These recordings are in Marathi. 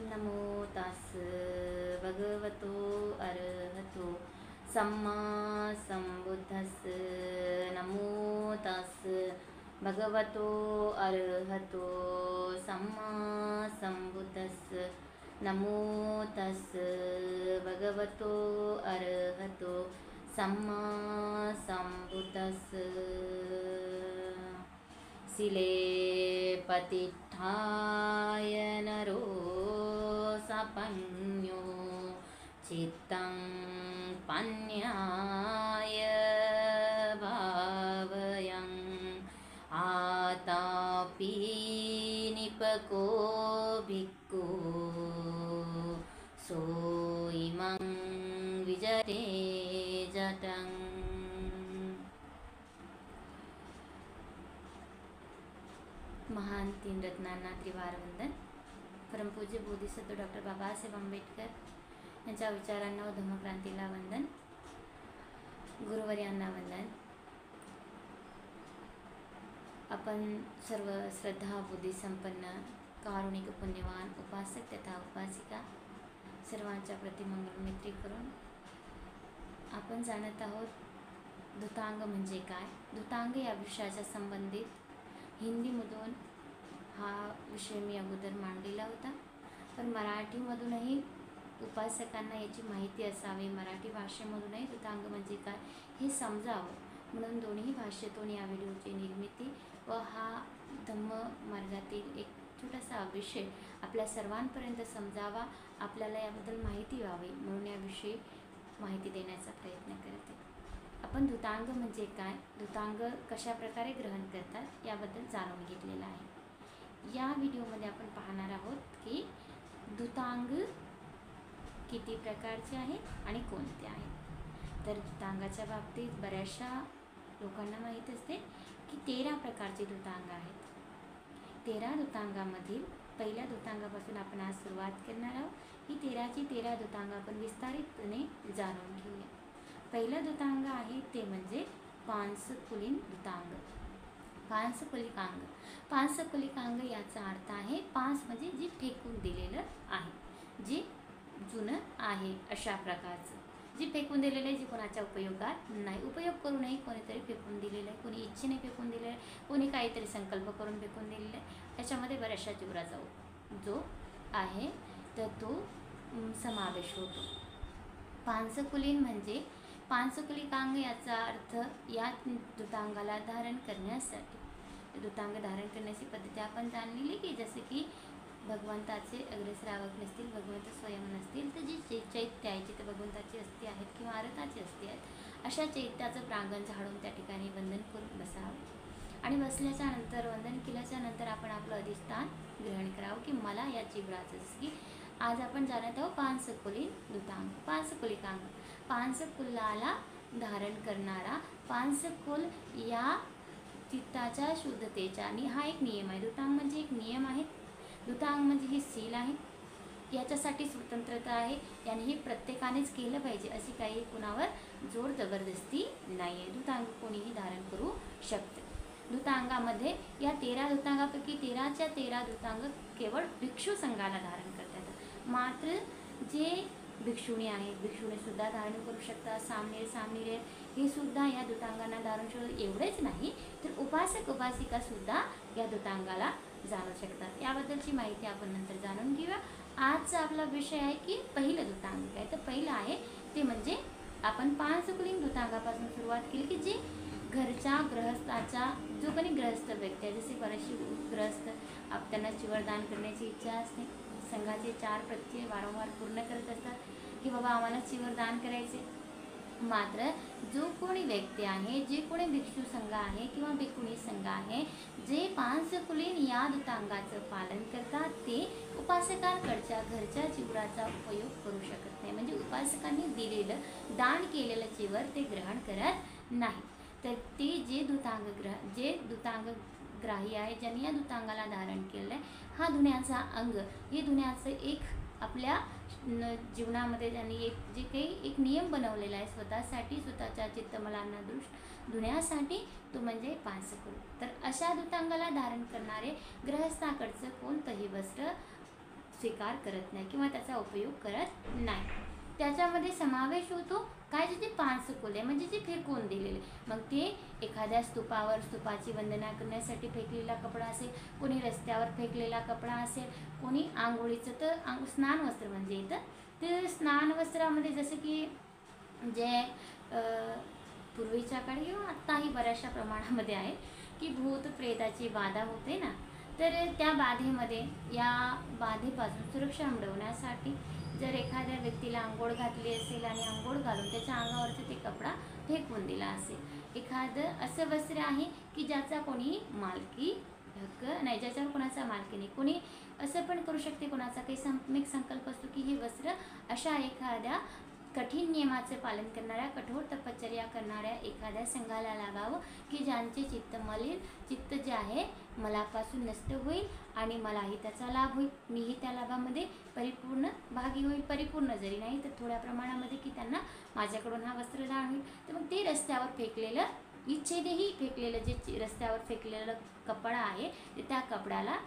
नमो तस् भगवतो अरहतो सम्मा सम्बुद्धस् नमो तस् भगवतो अरहतो सम्मा सम्बुद्धस् नमो तस् भगवतो अरहतो सम्मा सम्बुद्धस् सिले पतिष्ठाय नरो सपन्यो चित्तं पन्याय भावयं आतापि निपको भिक्खु सोऽइमं विजते जटं। महान तीन रत्नांना त्रिवार वंदन। परमपूज्य बोधिसत्व डॉक्टर बाबासाहेब आंबेडकर यांच्या विचारांना व धम्मक्रांतीला वंदन। गुरुवर्यांना वंदन। आपण सर्व श्रद्धा बुद्धी संपन्न कारुणिक पुण्यवान उपासक तथा उपासिका सर्वांच्या प्रति मंगल मैत्री करून आपण जाणत आहोत धुतांग म्हणजे काय। धुतांग या विषयाच्या संबंधित हिंदीमधून हा विषय मी अगोदर मांडलेला होता, पण मराठीमधूनही उपासकांना याची माहिती असावी, मराठी भाषेमधूनही धुतांग म्हणजे काय हे समजावं म्हणून दोन्ही भाषेतून या व्हिडिओची निर्मिती व हा धम्म मार्गातील एक छोटासा विषय आपल्या सर्वांपर्यंत समजावा, आपल्याला याबद्दल माहिती व्हावी म्हणून याविषयी माहिती देण्याचा प्रयत्न करते। आपण धुतांग म्हणजे काय, धुतांग कशा प्रकारे ग्रहण करतात याबद्दल जाणून घेतलेलं आहे। या व्हिडिओमध्ये आपण पाहणार आहोत की धुतांग किती प्रकारचे आहेत आणि कोणते आहेत। तर धुतांगाच्या बाबतीत बऱ्याचशा लोकांना माहीत असते की 13 प्रकारचे धुतांग आहेत। 13 धुतांगामधील पहिल्या धुतांगापासून आपण आज सुरुवात करणार आहोत। ही 13ची 13 धुतांग आपण विस्तारितपणे जाणून घेऊया। पहिलं धुतांग आहे ते म्हणजे पांसकुलीन धुतांग। पांसकुलिकांग, पांसकुलिकांग याचा अर्थ आहे पांस म्हणजे जे फेकून दिलेलं आहे, जे जुनं आहे अशा प्रकारचं, जे फेकून दिलेलं आहे, जे कोणाच्या उपयोगात नाही, उपयोग करूनही कोणीतरी फेकून दिलेलं आहे, कोणी इच्छेने फेकून दिलेलं आहे, कोणी काहीतरी संकल्प करून फेकून दिलेलं आहे। त्याच्यामध्ये बऱ्याचशा जीवराचा जो आहे तर तो समावेश होतो। पांसकुलीन म्हणजे पांसकुलिकांग याचा अर्थ या धुतांगाला धारण करण्यासाठी, धुतांग धारण करण्याची पद्धती आपण जाणलेली की जसे की भगवंताचे अग्रश्रावक नसतील, भगवंत स्वयं नसतील तर जी चैत्य आहे, जिथे भगवंताची अस्थी आहेत किंवा अरथाची अस्थी आहेत, अशा चैत्याचं प्रांगण झाडून त्या ठिकाणी वंदन करून बसावं आणि बसल्याच्या नंतर वंदन केल्याच्या नंतर आपण आपलं अधिष्ठान ग्रहण करावं की मला या जीवराचं, जसं की आज आपण जाणत आहोत पांसकुलीन धुतांग, पांसकुलिकांग, पांसकुलाला धारण करणारा पांसकुल या चित्ताच्या शुद्धतेचा आणि हा एक नियम आहे। धुतांग म्हणजे एक नियम आहे, धुतांग म्हणजे हे सील आहे, याच्यासाठी स्वतंत्रता आहे, याने हे प्रत्येकानेच केलं पाहिजे अशी काही कुणावर जोर जबरदस्ती नाही आहे। धुतांग कोणीही धारण करू शकते। धुतांगामध्ये या 13 धुतांगापैकी 13च्या 13 धुतांग केवळ भिक्षू संघाला धारण करतात, मात्र जे भिक्षुणी आहेत भिक्षुणी सुद्धा धारण करू शकतात, सामनेर सामनेर हे सुद्धा या धुतांगांना धारण शकतात। एवढेच नाही तर उपासक उपासिका सुद्धा या धुतांगाला जाणू शकतात। याबद्दलची माहिती आपण नंतर जाणून घेऊया। आजचा आपला विषय आहे की पहिलं धुतांग काय, तर पहिलं आहे ते म्हणजे आपण पांसकुलीन धुतांगापासून सुरुवात केली की जे घरच्या गृहस्थाचा, जो कोणी गृहस्थ व्यक्ती आहे, जसे बरेचसे गृहस्थ त्यांना चिवरदान करण्याची इच्छा असते, संघाचे 4 प्रत्यय वारंवार पूर्ण करत असतात की बाबा आम्हाला चिवरदान करायचे, मात्र जो कोणी व्यक्ती आहे, जे कोणी भिक्षू संघ आहे किंवा भिक्खुणी संघ आहे, जे पांसकुलीन या धुतांगाचं पालन करतात ते उपासकांकडच्या घरच्या चिवराचा उपयोग करू शकत नाही, म्हणजे उपासकांनी दिलेलं दान केलेलं चिवर ते ग्रहण करत नाही। तर ते जे धुतांग ग्राही आहे, ज्यांनी या धुतांगाला धारण केलेलं आहे, हा धुण्याचा अंग, हे धुण्याचं एक आपल्या जीवनामध्ये त्यांनी जे काही एक नियम बनवलेला आहे स्वतःसाठी, स्वतःच्या चित्तमलांना धुण्यासाठी, तो म्हणजे पांसकुल। तर अशा धुतांगाला धारण करणारे गृहस्थाकडचं कोणतंही वस्त्र स्वीकार करत नाही किंवा त्याचा उपयोग करत नाही. त्याच्यामध्ये समावेश होतो काय, जे पानसकुले म्हणजे जे फेकून दिलेले. मग ते एखाद्या स्तूपावर स्तूपाची वंदना करण्यासाठी फेकलेला कपडा असेल, कोणी रस्त्यावर फेकलेला कपडा असेल, कोणी आंघोळीचं तर स्नान वस्त्र म्हणजे येतं. ते स्नान वस्त्रामध्ये जसं की जे पूर्वीच्या काळी किंवा आत्ताही बऱ्याचशा प्रमाणामध्ये आहे की भूत प्रेताची बाधा होते ना, तर त्या बाधेमध्ये या बाधेपासून सुरक्षा मिळवण्यासाठी जर एखाद्या व्यक्तीला आंघोळ घातली असेल आणि आंघोळ घालून त्याच्या अंगावरचा ते कपडा फेकून दिला असेल, एखादं असं वस्त्र आहे की ज्याचा कोणी मालकी हक्क नाही, ज्याच्यावर कोणाचा मालकी नाही, कोणी असं पण करू शकते, कोणाचा काही सम्यक संकल्प असतो की हे वस्त्र अशा एखाद्या कठीण नियमाचे पालन करणाऱ्या, कठोर तपश्चर्या करणाऱ्या एखाद्या संघाला लागावं की ज्यांचे चित्त मलिन, चित्त जे आहे मलापासून नष्ट होईल आणि मलाही त्याचा लाभ होईल, मीही त्या लाभामध्ये परिपूर्ण भागी होईल. परिपूर्ण जरी नाही तर थोड्या प्रमाणामध्ये की त्यांना माझ्याकडून हा वस्त्रदान होईल. तर मग ते रस्त्यावर फेकलेलं, इच्छेनेही फेकलेलं जे रस्त्यावर फेकलेलं कपडा आहे ते त्या कपड्याला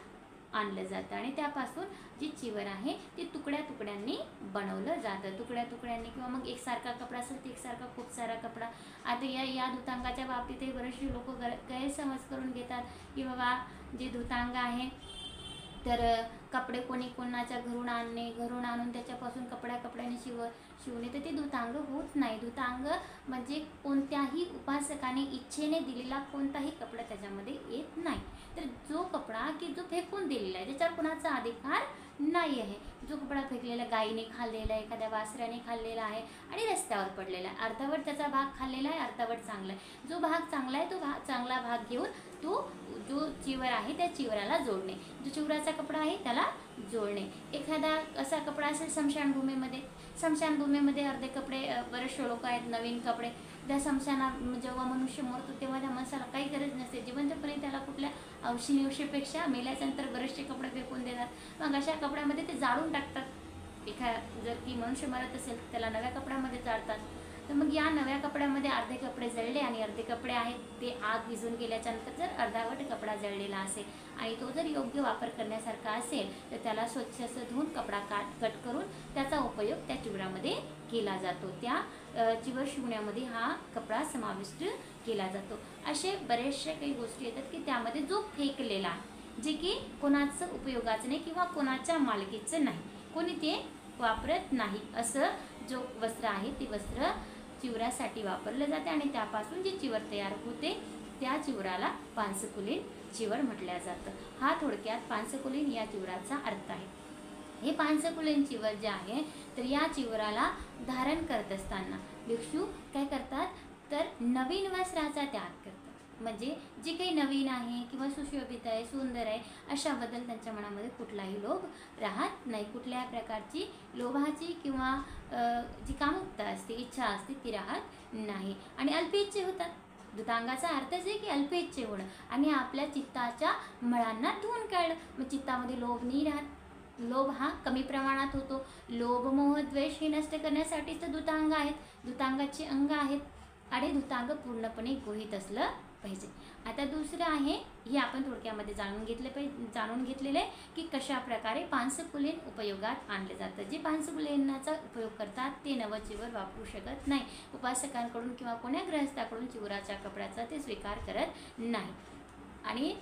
आणलं जातं आणि त्यापासून जी चिवर आहे ती तुकड्या तुकड्यांनी बनवलं जातं. तुकड्या तुकड्यांनी किंवा मग एकसारखा कपडा असेल तर एकसारखा खूप सारा कपडा. आता या धुतांगाच्या बाबतीतही बरेचसे लोक गैरसमज करून घेतात की बाबा जे धुतांग आहे तर कपडे कोणी कोणाच्या घरून आणणे, घरून आणून त्याच्यापासून कपड्याने शिवणे, तर ते धुतांग होत नाही. धुतांग म्हणजे कोणत्याही उपासकाने इच्छेने दिलेला कोणताही कपडा त्याच्यामध्ये येत नाही. तर जो कपडा की जो फेकून दिलेला आहे त्याच्यावर कोणाचा अधिकार नाही आहे. जो कपडा फेकलेला, गायीने खाल्लेला आहे, एखाद्या वासराने खाल्लेला आहे आणि रस्त्यावर पडलेला आहे, अर्धवट त्याचा भाग खाल्लेला आहे, अर्धवट चांगला आहे. जो भाग चांगला आहे तो चांगला भाग घेऊन तो जो चिवर आहे त्या चिवराला जोडणे, जो चिवराचा कपडा आहे त्याला जोडणे. एखादा असा कपडा असेल स्मशानभूमीमध्ये अर्धे कपडे, बरेचसे लोक आहेत नवीन कपडे, त्या जेव्हा मनुष्य मरतो तेव्हा त्या माणसाला काही गरज नसते, जिवंतपणे त्याला कुठल्या औषधीपेक्षा मेल्याच्यानंतर बरेचसे कपडे फेकून देतात. मग अशा कपड्यामध्ये ते जाळून टाकतात. जर की मनुष्य मरत असेल त्याला नव्या कपड्यामध्ये जाळतात. तर मग या नव्या कपड्यामध्ये अर्धे कपडे जळले आणि अर्धे कपडे आहेत ते आग विझून गेल्याच्या नंतर जर अर्धावट कपडा जळलेला असेल आणि तो जर योग्य वापर करण्यासारखा असेल तर त्याला स्वच्छ असं धुवून कपडा कट करून त्याचा उपयोग त्या चिवरामध्ये केला जातो. त्या चिवर शिवण्यामध्ये हा कपडा समाविष्ट केला जातो. असे बरेचसे काही गोष्टी येतात की त्यामध्ये जो फेकलेला जे की कोणाचं उपयोगाचं नाही किंवा कोणाच्या मालकीचं नाही, कोणी ते वापरत नाही, असं जो वस्त्र आहे ते वस्त्र चिवरासाठी वापरलं जाते आणि त्यापासून जी चिवर तयार होते त्या चिवराला पानसकुलीन चिवर म्हटलं जातं. हा थोडक्यात पानसकुलीन या चिवराचा अर्थ आहे. हे पानसकुलीन चिवर जे आहे तर या चिवराला धारण करत असताना भिक्षू काय करतात तर नवीन वस्त्राचा त्याग करतात. म्हणजे जे काही नवीन आहे किंवा सुशोभित आहे, सुंदर आहे, अशाबद्दल त्यांच्या मनामध्ये कुठलाही लोभ राहत नाही. कुठल्याही प्रकारची लोभाची किंवा जी कामुकता असते, इच्छा असते ती राहत नाही आणि अल्पेच्छे होतात. धुतांगाचा अर्थच आहे की अल्पेच्छे होणं आणि आपल्या चित्ताच्या मळांना धुवून काढणं. मग चित्तामध्ये लोभ नाही राहत. लोभ हा कमी प्रमाणात होतो. लोभ मोह द्वेष हे नष्ट करण्यासाठी तर धुतांग आहेत, धुतांगाचे अंग आहेत आणि धुतांग पूर्णपणे गृहीत असलं पाहिजे. आता दुसरं आहे हे आपण थोडक्यामध्ये जाणून घेतलेलं आहे की कशा प्रकारे पानसकुलीन उपयोगात आणले जातं. जे पानसकुलीनाचा उपयोग करतात ते नवचिवर वापरू शकत नाही. उपासकांकडून किंवा कोण्या गृहस्थाकडून चिवराच्या कपड्याचा ते स्वीकार करत नाही आणि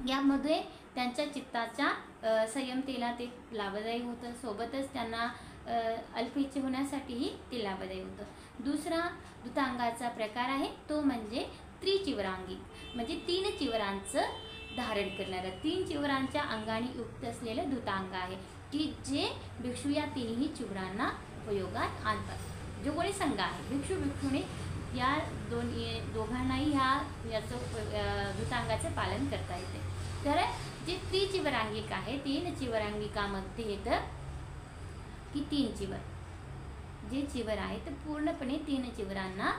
यामध्ये त्यांच्या चित्ताच्या संयमतेला ते लाभदायी होतं. सोबतच त्यांना अल्पेच्छे होण्यासाठीही ते लाभदायी होतं. दुसरा धुतांगाचा प्रकार आहे तो म्हणजे त्रिचिवरांगी, म्हणजे 3 चिवरांचं धारण करणारं, 3 चिवरांच्या अंगाने युक्त असलेलं धुतांग आहे की जे भिक्षू या 3ही चिवरांना उपयोगात आणतात. जो कोणी संघ आहे भिक्षू भिक्षुणी या दोघांनाही याचं धुतांगाचं पालन करता येते. तर जे त्रिचिवरांगिक आहे 3 चिवरांगिकामध्ये येतं की 3 चिवर जे चिवर आहे तर पूर्णपणे 3 चिवरांना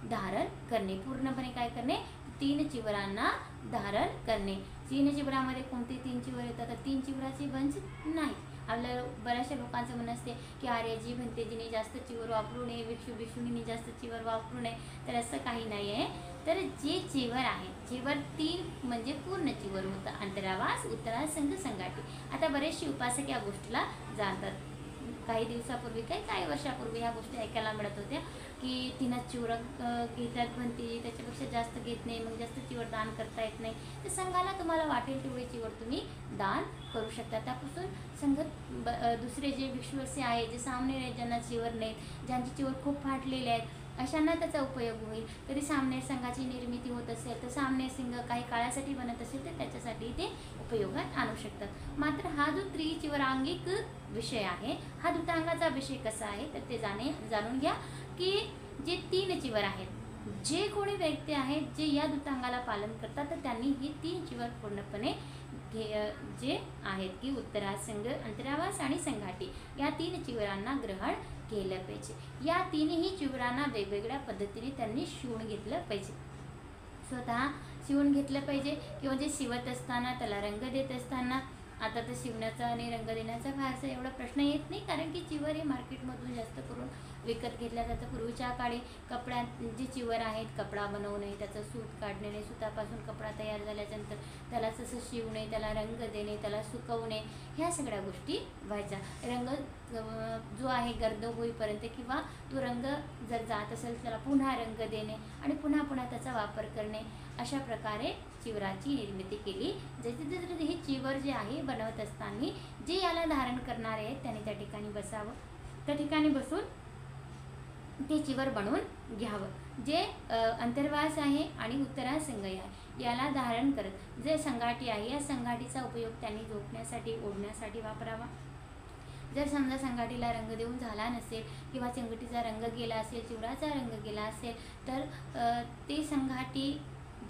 धारण करणे. पूर्णपणे काय करणे 3 चिवरांना धारण करणे. 3 चिवरामध्ये कोणते 3 चिवर येतात तर 3 चिवराचे वंश नाही. आपल्या बऱ्याचशा लोकांचं म्हणणं असते की आर्याजी भंतेजीने जास्त चिवर वापरू नये, भिक्षुणीने जास्त चिवर वापरू नये, तर असं काही नाही आहे. तर जे चिवर आहे, चिवर 3 म्हणजे पूर्ण चिवर होतं, अंतरावास, उत्तरास, संघ, संघाटी. आता बरेचसे उपासक या गोष्टीला जाणतात. काही दिवसापूर्वी काही वर्षापूर्वी ह्या गोष्टी ऐकायला मिळत होत्या की 3च चिवर घेतात भंती, त्याच्यापेक्षा जास्त घेत नाही, मग जास्त चिवर दान करता येत नाही. तर संघाला तुम्हाला वाटेल तेवढे चिवर तुम्ही दान करू शकता. त्यापासून संघ दुसरे जे भिक्षू असे आहे, जे सामने ज्यांना चिवर नाहीत, ज्यांचे चिवर खूप फाटलेले आहेत, अशांना त्याचा उपयोग होईल. तरी सामने संघाची निर्मिती होत असेल तर सामने संघ काही काळासाठी बनत असेल तर त्याच्यासाठी ते उपयोगात आणू शकतात. मात्र हा जो त्रिचिवरांगिक विषय आहे, हा दूतांगाचा विषय कसा आहे तर ते जाणून घ्या की जे 3 चिवर आहेत, जे कोणी व्यक्ती आहेत जे या दूतांगाला पालन करतात, तर त्यांनी ही 3 चिवर पूर्णपणे जे आहेत की उत्तरास, संघ, अंतरावास आणि संघाटी या 3 चिवरांना ग्रहण केलं पाहिजे. या 3ही चिवरांना वेगवेगळ्या पद्धतीने त्यांनी शिवून घेतलं पाहिजे. स्वतः शिवून घेतलं पाहिजे किंवा जे शिवत असताना त्याला रंग देत असताना, आता तर शिवण्याचा आणि रंग देण्याचा फारसा एवढा प्रश्न येत नाही, कारण की चिवर हे मार्केटमधून जास्त करून विकत घेतल्या जातं. पूर्वीच्या काळी कपड्यात जे चिवर आहेत, कपडा बनवणे, त्याचं सूत काढणे, सुतापासून कपडा तयार झाल्यानंतर त्याला तसं शिवणे, त्याला रंग देणे, त्याला सुकवणे, ह्या सगळ्या गोष्टी व्हायच्या. रंग जो आहे गर्द होईपर्यंत किंवा तो रंग जर जात असेल त्याला पुन्हा रंग देणे आणि पुन्हा त्याचा वापर करणे, अशा प्रकारे चिवराची निर्मिती केली. जसे हे चिवर जे आहे बनवत असताना जे याला धारण करणारे आहेत त्यांनी त्या ठिकाणी बसावं, त्या ठिकाणी बसून ते चिवर बनवून घ्यावं. जे अंतर्वास आहे आणि उत्तरास संघ आहे याला धारण करत जे संघाटी आहे, या संघाटीचा उपयोग त्यांनी झोपण्यासाठी, ओढण्यासाठी वापरावा. जर समजा संघाटीला रंग देऊन झाला नसेल किंवा संघाटीचा रंग गेला असेल, चिवराचा रंग गेला असेल, तर ते संघाटी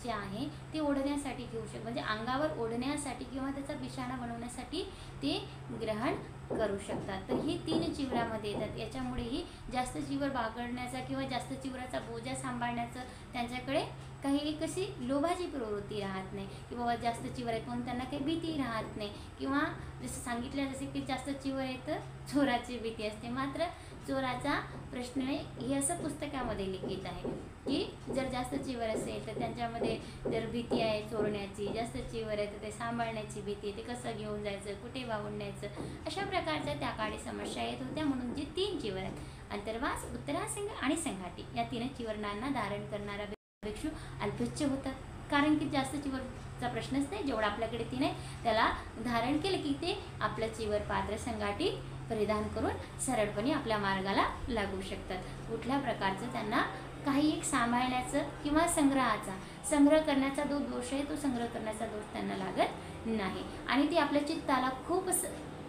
जे आहे ते ओढण्यासाठी घेऊ शकतो, म्हणजे अंगावर ओढण्यासाठी किंवा त्याचा बिछाना बनवण्यासाठी ते ग्रहण करू शकतात. तर ही 3 चिवरामध्ये येतात. याच्यामुळेही जास्त चिवर बागडण्याचा किंवा जास्त चिवराचा बोजा सांभाळण्याचं त्यांच्याकडे काही एक अशी लोभाची प्रवृत्ती राहत नाही की बाबा जास्त चिवर आहे म्हणून त्यांना काही भीती राहत नाही, किंवा जसं सांगितलं जसे की जास्त चिवर आहे तर चोराची भीती असते. मात्र चोराचा प्रश्न नाही, हे असं पुस्तकामध्ये लिखित आहे की जर जास्त चिवर असेल तर त्यांच्यामध्ये जर भीती आहे चोरण्याची, जास्त चिवर आहे तर ते सांभाळण्याची भीती आहे, ते कसं घेऊन जायचं, कुठे वाहून न्यायचं, अशा प्रकारच्या त्या काळी समस्या येत होत्या. म्हणून जे 3 चिवर आहेत, अंतर्वास, उत्तरास, संघ आणि संघाटी, या 3 चिवरणांना धारण करणारा भिक्षू अल्पच्य होतात, कारण की जास्त चिवरचा प्रश्नच नाही. जेवढा आपल्याकडे 3 आहे त्याला धारण केलं की ते आपलं चिवर, पात्र, संघाटी परिधान करून सरळपणे आपल्या मार्गाला लागू शकतात. कुठल्या प्रकारचं त्यांना काही एक सांभाळण्याचं किंवा संग्रह करण्याचा जो दोष आहे तो संग्रह करण्याचा दोष त्यांना लागत नाही, आणि ते आपल्या चित्ताला खूप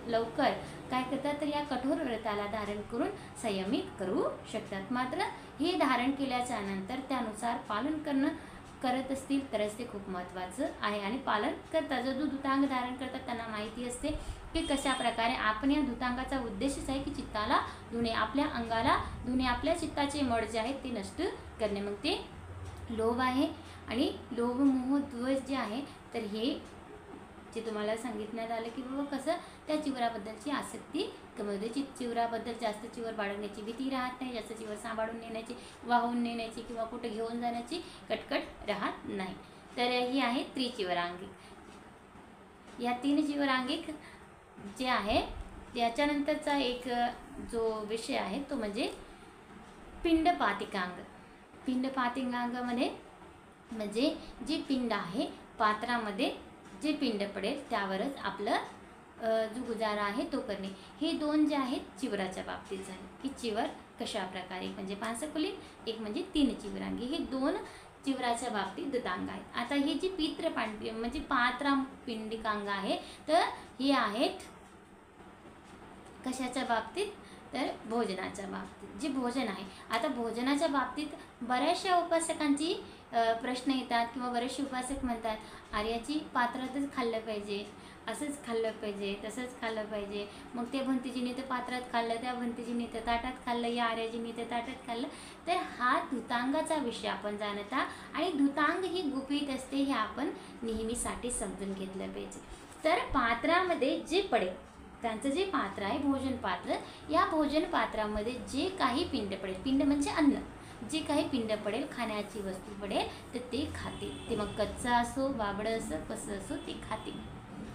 लवकर काय करतात तर या कठोर व्रताला धारण करून संयमित करू शकतात. मात्र हे धारण केल्याच्या नंतर त्यानुसार पालन करत असतील तरच ते खूप महत्त्वाचं आहे. आणि पालन करतात जो दूतांग धारण करतात त्यांना माहिती असते की कशा प्रकारे आपण या दूतांगाचा उद्देशच आहे की चित्ताला धुणे, आपल्या अंगाला धुणे, आपल्या चित्ताचे मळ जे आहेत ते नष्ट करणे. मग ते लोभ आहे आणि लोभ मोह द्वेष जे आहे तर हे जे तुम्हाला सांगितण्यात आलं की बाबा कसं त्या चिवराबद्दलची आसक्ती कमी होते. चिवराबद्दल जास्त चिवर बाळगण्याची भीती राहत नाही, जास्त चिवर सांभाळून नेण्याची, वाहून नेण्याची किंवा कुठे घेऊन जाण्याची कटकट राहत नाही. तर ही आहे त्रिचिवरांगिक. या 3 चिवरांगिक जे आहे त्याच्यानंतरचा एक जो विषय आहे तो म्हणजे पिंडपातिकांग. पिंडपातिकांगामध्ये म्हणजे जे पिंड आहे, पात्रामध्ये जे पिंड पडेल त्यावरच आपलं जो गुजारा आहे तो करणे. हे 2 जे आहेत चिवराच्या बाबतीत झाले की चिवर कशा प्रकारे, म्हणजे 5 कुलीन, एक म्हणजे 3 चिवरांगी, हे 2 चिवराच्या बाबतीत दूतांग आहेत. आता हे जी म्हणजे पात्रा पिंडिकांग आहे तर हे आहेत कशाच्या बाबतीत तर भोजनाच्या बाबतीत. जे भोजन आहे, आता भोजनाच्या बाबतीत बऱ्याचशा उपासकांची प्रश्न येतात किंवा बरेचसे उपासक म्हणतात आर्याची पात्रातच खाल्लं पाहिजे, असंच खाल्लं पाहिजे, तसंच खाल्लं पाहिजे. मग ते भंतीजीने तर पात्रात खाल्लं, त्या भंतीजीने तर ताटात खाल्लं, या आर्याजीने तर ताटात खाल्लं. तर हा धुतांगाचा विषय आपण जाणता, आणि धुतांग ही गुपित असते हे आपण नेहमीसाठी समजून घेतलं पाहिजे. तर पात्रामध्ये जे पडेल त्यांचं जे पात्र आहे भोजन पात्र, या भोजन पात्रामध्ये जे काही पिंड पडेल, पिंड म्हणजे अन्न, जे काही पिंड पडेल, खाण्याची वस्तू पडेल, तर ते खातील. ते मग कच्चा असो, बाबडं असो, कसं असो, ते खातील.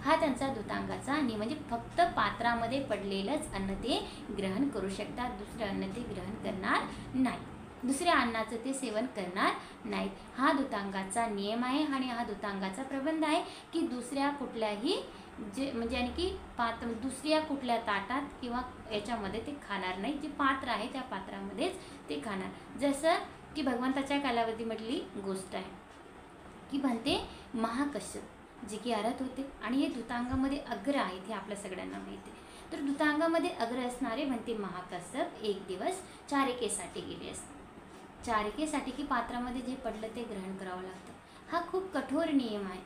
हा त्यांचा धुतांगाचा नियम. म्हणजे फक्त पात्रामध्ये पडलेलंच अन्न ते ग्रहण करू शकतात, दुसरं अन्न ते ग्रहण करणार नाही, दुसऱ्या अन्नाचं ते सेवन करणार नाहीत. हा धुतांगाचा नियम आहे आणि हा धुतांगाचा प्रबंध आहे की दुसऱ्या कुठल्याही जे म्हणजे आणखी दुसऱ्या कुठल्या ताटात किंवा याच्यामध्ये ते खाणार नाही. जे पात्र आहे त्या पात्रामध्येच ते खाणार. जसं की भगवंताच्या कालावधीमधली गोष्ट आहे की म्हणते महाकश्यप जे की अर्हत होते आणि हे धुतांगामध्ये अग्र आहेत, हे आपल्या सगळ्यांना माहिती आहे. तर धुतांगामध्ये अग्र असणारे म्हणते महाकश्यप एक दिवस चारिकेसाठी गेले असते. चारिकेसाठी की पात्रामध्ये जे पडलं ते ग्रहण करावं लागतं. हा खूप कठोर नियम आहे,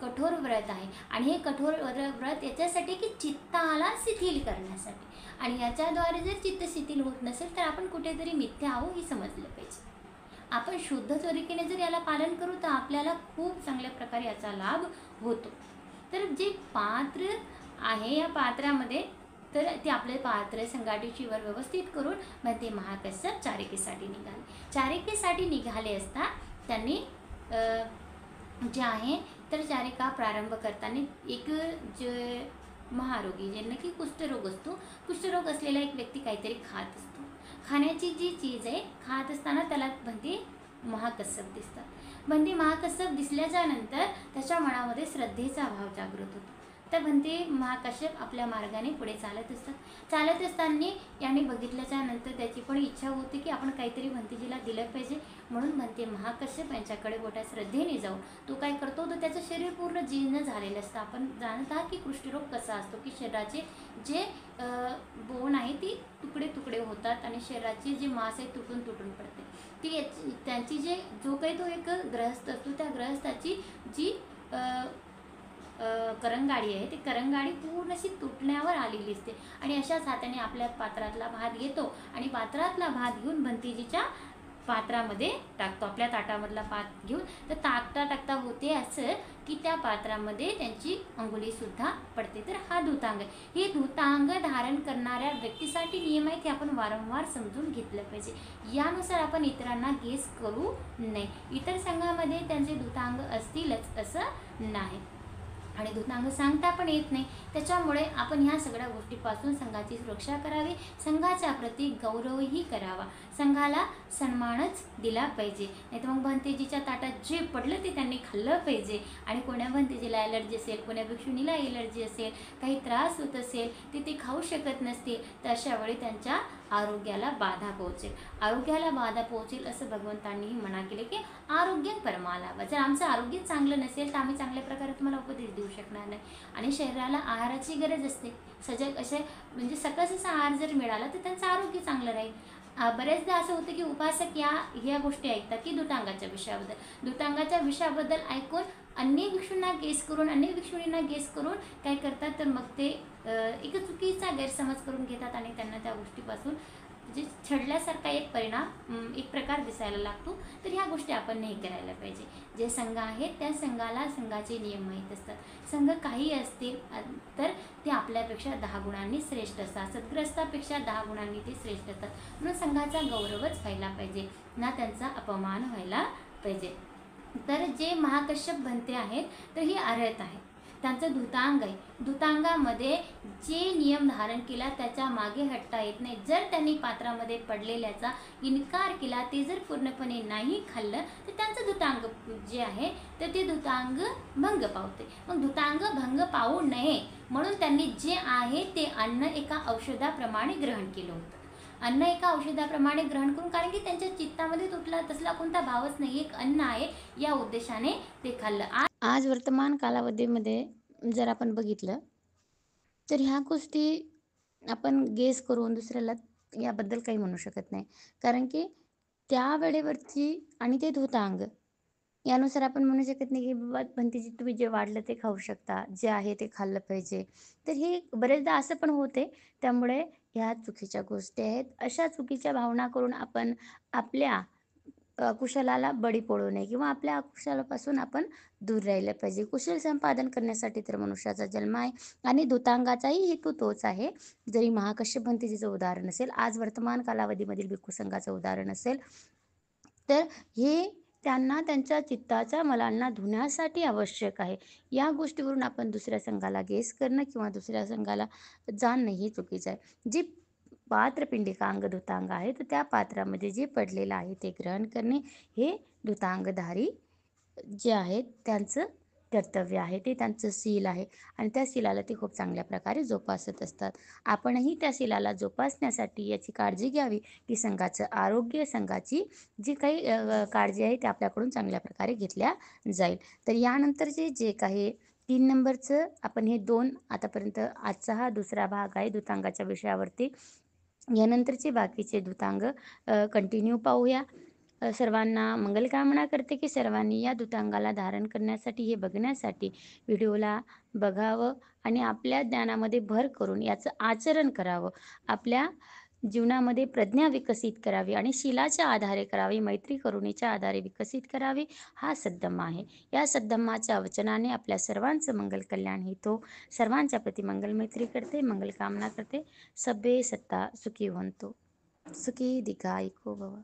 कठोर व्रत आहे. आणि हे कठोर व्रत याच्यासाठी की चित्ताला शिथिल करण्यासाठी. आणि याच्याद्वारे जर चित्त शिथिल होत नसेल तर आपण कुठेतरी मिथ्या आहो हे समजलं पाहिजे. आपण शुद्ध तरीकेने जर याला पालन करू तर आपल्याला खूप चांगल्या प्रकारे याचा लाभ होतो. तर जे पात्र आहे या पात्रामध्ये तर ते आपले पात्र संगाटीची वर व्यवस्थित करून मग ते महाकश्यप चारिकेसाठी निघाले. चारिकेसाठी निघाले असता त्यांनी जे आहे तर चारिका प्रारंभ करताना एक जे महारोगी ज्यांना की कुष्ठरोग असतो, कुष्ठरोग असलेला एक व्यक्ती काहीतरी खात असतो. खाण्याची जी चीज आहे खात असताना त्याला म्हणते महाकश्यप दिसतात. म्हणते महाकश्यप दिसल्याच्या नंतर त्याच्या मनामध्ये श्रद्धेचा भाव जागृत होतो. तर म्हणते महाकश्यप आपल्या मार्गाने पुढे चालत असतात. चालत असताना याने बघितल्याच्या नंतर त्याची पण इच्छा होती की आपण काहीतरी भंतेजीला दिलं पाहिजे. म्हणून म्हणते महाकश्यप यांच्याकडे मोठ्या श्रद्धेने जाऊन तो काय करतो तर त्याचं शरीर पूर्ण जीर्ण झालेलं असतं. आपण जाणत आहात की कुष्ठरोग कसा असतो की शरीराचे जे बोन आहे ती तुकडे तुकडे होतात आणि शरीराचे जे मांस आहे तुटून तुटून पडते. ती त्यांची जे जो काही तो एक ग्रहस्थ असतो त्या ग्रहस्थाची जी करंगाडी आहे ती करंगाडी पूर्ण अशी तुटण्यावर आलेली असते. आणि अशाच हाताने आपल्या पात्रातला भात घेतो आणि पात्रातला भात घेऊन भंतेजीच्या पात्रामध्ये टाकतो. आपल्या ताटामधला भात घेऊन तर टाकता टाकता होते असं की त्या पात्रामध्ये त्यांची अंगुलीसुद्धा पडते. तर हा धुतांग, हे धुतांग धारण करणाऱ्या व्यक्तीसाठी नियम आहे ते आपण वारंवार समजून घेतलं पाहिजे. यानुसार आपण इतरांना गेस करू नये. इतर संघामध्ये त्यांचे धुतांग असतीलच असं नाही आणि धुतांग सांगता पण येत नाही. त्याच्यामुळे आपण ह्या सगळ्या गोष्टीपासून संघाची सुरक्षा करावी, संघाच्या प्रती गौरवही करावा, संघाला सन्मानच दिला पाहिजे. नाही तर मग भंतेजीच्या ताटात जे पडलं ते त्यांनी खाल्लं पाहिजे. आणि कोण्या भंतेजीला ॲलर्जी असेल, कोण्या भिक्षुणीला ॲलर्जी असेल, काही त्रास होत असेल ते खाऊ शकत नसतील तर अशा वेळी त्यांच्या आरोग्याला बाधा पोहोचेल. आरोग्याला बाधा पोहोचेल असं भगवंतांनीही म्हणा केले की आरोग्य परमालावा. जर आमचं आरोग्य चांगलं नसेल तर आम्ही चांगल्या प्रकारे तुम्हाला उपदेश देऊ शकणार नाही. आणि शरीराला आहाराची गरज असते. सजग असे म्हणजे सकस असा आहार जर मिळाला तर त्यांचं आरोग्य चांगलं राहील. बऱ्याचदा असं होतं की उपासक ह्या गोष्टी ऐकतात की धुतांगाच्या विषयाबद्दल ऐकून अन्य भिक्षूंना गेस करून, अन्य भिक्षुणींना गेस करून काय करतात तर मग ते एक चुकीचा गैरसमज करून घेतात आणि त्यांना त्या गोष्टीपासून जे छडल्यासारखा एक परिणाम एक प्रकार दिसायला लागतो. तर ह्या गोष्टी आपण नाही करायला पाहिजे. जे संघ आहेत त्या संघाला संघाचे नियम माहीत असतात. संघ काही असतील तर ते आपल्यापेक्षा 10 गुणांनी श्रेष्ठ असतात, सद्ग्रस्तापेक्षा 10 गुणांनी ते श्रेष्ठ असतात. म्हणून संघाचा गौरवच व्हायला पाहिजे ना त्यांचा अपमान व्हायला पाहिजे. तर जे महाकश्यप भंते आहेत तर ही अर्हत आहे, त्यांचं धुतांग आहे. धुतांगामध्ये जे नियम धारण केला त्याच्या मागे हटता येत नाही. जर त्यांनी पात्रामध्ये पडलेल्याचा इन्कार केला, ते जर पूर्णपणे नाही खाल्लं तर त्यांचं धुतांग जे आहे तर ते धुतांग भंग पावते. मग धुतांग भंग पावू नये म्हणून त्यांनी जे आहे ते अन्न एका औषधाप्रमाणे ग्रहण केलं होतं. अन्न एका औषधाप्रमाणे ग्रहण करून, कारण की त्यांच्या चित्तामध्ये तुटला तसला कोणता भावच नाही, एक अन्न आहे या उद्देशाने ते खाल्लं. आज वर्तमान कालावधीमध्ये जर आपण बघितलं तर ह्या गोष्टी आपण गेस करून दुसऱ्याला याबद्दल काही म्हणू शकत नाही. कारण की त्या वेळेवरची आणि ते धुतांग यानुसार आपण म्हणू शकत नाही की बाबा भंतेजी तुम्ही जे वाढलं ते खाऊ शकता, जे आहे ते खाल्लं पाहिजे. तर हे बरेचदा असं पण होते. त्यामुळे ह्या चुकीच्या गोष्टी आहेत. अशा चुकीच्या भावना करून आपण आपल्या कुशलाला बळी पडू नये किंवा आपल्या अकुशलापासून आपण दूर राहिलं पाहिजे. कुशल संपादन करण्यासाठी तर मनुष्याचा जन्म आहे आणि दूतांगाचाही हेतू तोच आहे. जरी महाकश्यप भंतेजीचं उदाहरण असेल, आज वर्तमान कालावधीमधील भिक्खू संघाचं उदाहरण असेल, तर हे त्यांना त्यांच्या चित्ताच्या मलांना धुण्यासाठी आवश्यक आहे. या गोष्टीवरून आपण दुसऱ्या संघाला गेस करणं किंवा दुसऱ्या संघाला जाणणं हे चुकीचं आहे. जी पात्र पिंडिकांग धुतांग आहे, तर त्या पात्रामध्ये जे पडलेलं आहे ते ग्रहण करणे हे धुतांगधारी जे आहेत त्यांचं कर्तव्य आहे, ते त्यांचं शील आहे आणि त्या शीलाला ते खूप चांगल्या प्रकारे जोपासत असतात. आपणही त्या शीलाला जोपासण्यासाठी याची काळजी घ्यावी, की संघाचं आरोग्य, संघाची जी काही काळजी आहे ती आपल्याकडून चांगल्या प्रकारे घेतल्या जाईल. तर यानंतरचे जे काही 3 नंबरचं आपण हे 2 आतापर्यंत आजचा हा दुसरा भाग आहे दूतांगाच्या विषयावरती. यानंतरचे बाकीचे दूतांग कंटिन्यू पाहूया. सर्वांना मंगलकामना करते, की सर्वांनी या दूतांगाला धारण करण्यासाठी, हे बघण्यासाठी व्हिडिओला बघावं आणि आपल्या ज्ञानामध्ये भर करून याचं आचरण करावं. आपल्या जीवनामध्ये प्रज्ञा विकसित करावी आणि शीलाच्या आधारे करावी, मैत्री करुणेच्या आधारे विकसित करावी, हा सद्धम्म आहे. या सद्धम्माच्या वचनाने आपल्या सर्वांचं मंगल कल्याण हेतो. सर्वांच्या प्रती मंगल मैत्री करते, मंगल कामना करते. सभ्ये सत्ता सुखी भवन्तु. सुखी दीर्घायुको भव.